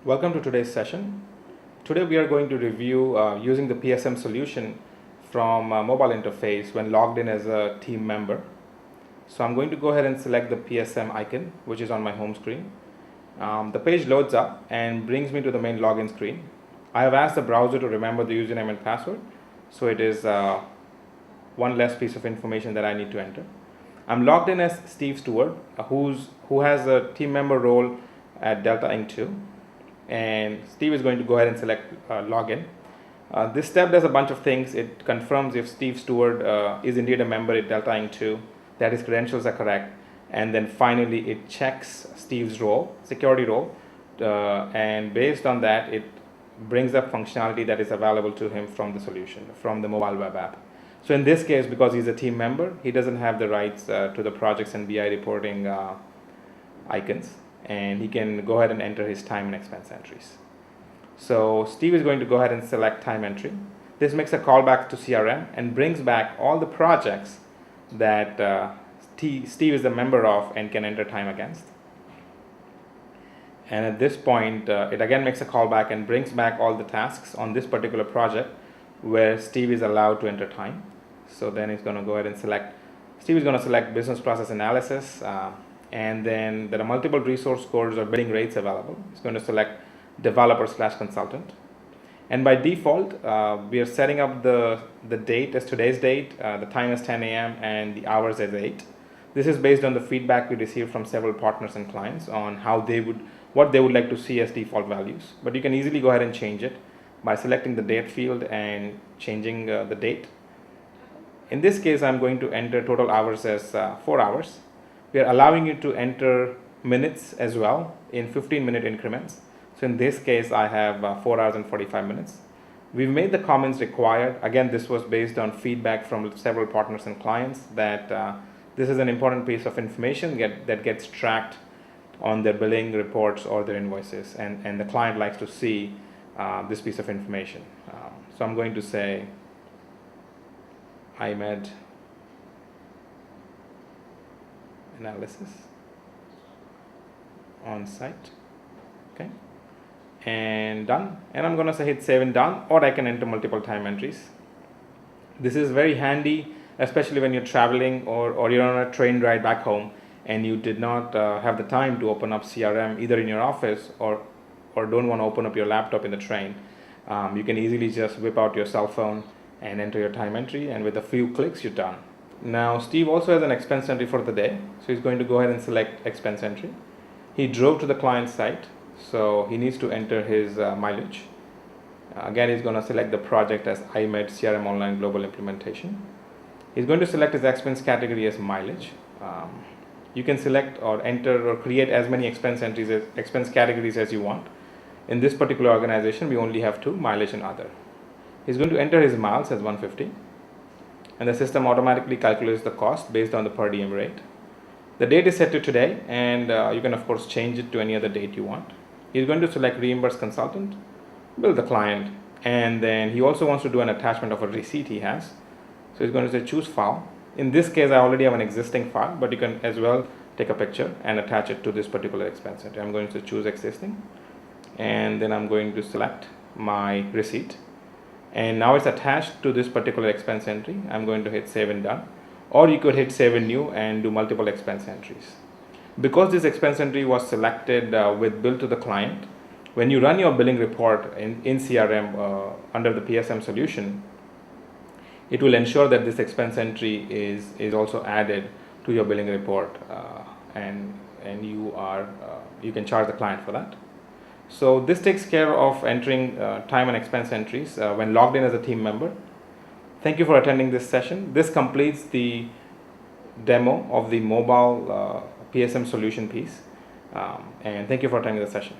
Welcome to today's session. Today we are going to review using the PSM solution from mobile interface when logged in as a team member. So I'm going to go ahead and select the PSM icon, which is on my home screen. The page loads up and brings me to the main login screen. I have asked the browser to remember the username and password, so it is one less piece of information that I need to enter. I'm logged in as Steve Stewart, who has a team member role at Delta Inc. 2. And Steve is going to go ahead and select login. This step does a bunch of things. It confirms if Steve Stewart is indeed a member at Delta Inc. 2, that his credentials are correct, and then finally it checks Steve's role, security role, and based on that it brings up functionality that is available to him from the solution, from the mobile web app. So in this case, because he's a team member, he doesn't have the rights to the projects and BI reporting icons, and he can go ahead and enter his time and expense entries. So Steve is going to go ahead and select time entry. This makes a callback to CRM and brings back all the projects that Steve is a member of and can enter time against. And at this point, it again makes a callback and brings back all the tasks on this particular project where Steve is allowed to enter time. So then he's going to go ahead and select, Steve is going to select business process analysis, and then there are multiple resource codes or billing rates available. He's going to select developer/consultant. And by default, we are setting up the date as today's date, the time is 10 a.m. and the hours as 8. This is based on the feedback we received from several partners and clients on what they would like to see as default values. But you can easily go ahead and change it by selecting the date field and changing the date. In this case, I'm going to enter total hours as 4 hours. We are allowing you to enter minutes as well in 15-minute increments. So in this case, I have 4 hours and 45 minutes. We've made the comments required. Again, this was based on feedback from several partners and clients that this is an important piece of information that gets tracked on their billing reports or their invoices, and the client likes to see this piece of information. So I'm going to say IMED analysis on site, okay, and done. And I'm going to say hit save and done, or I can enter multiple time entries. This is very handy, especially when you're traveling or you're on a train ride back home and you did not have the time to open up CRM either in your office or don't want to open up your laptop in the train. You can easily just whip out your cell phone and enter your time entry, and with a few clicks you're done. Now Steve also has an expense entry for the day, so he's going to go ahead and select expense entry. He drove to the client site, so he needs to enter his mileage. Again, he's going to select the project as IMED CRM Online Global Implementation. He's going to select his expense category as mileage. You can select or enter or create as many expense entries as expense categories as you want. In this particular organization, we only have 2, mileage and other. He's going to enter his miles as 150. And the system automatically calculates the cost based on the per diem rate. The date is set to today, and you can of course change it to any other date you want. He's going to select reimburse consultant, bill the client, and then he also wants to do an attachment of a receipt he has. So he's going to say choose file. In this case, I already have an existing file, but you can as well take a picture and attach it to this particular expense entry. I'm going to choose existing, and then I'm going to select my receipt. And now it's attached to this particular expense entry. I'm going to hit save and done, or you could hit save and new and do multiple expense entries. Because this expense entry was selected with bill to the client, when you run your billing report in CRM under the PSM solution, it will ensure that this expense entry is also added to your billing report, and you can charge the client for that. So this takes care of entering time and expense entries when logged in as a team member. Thank you for attending this session. This completes the demo of the mobile PSM solution piece, and thank you for attending the session.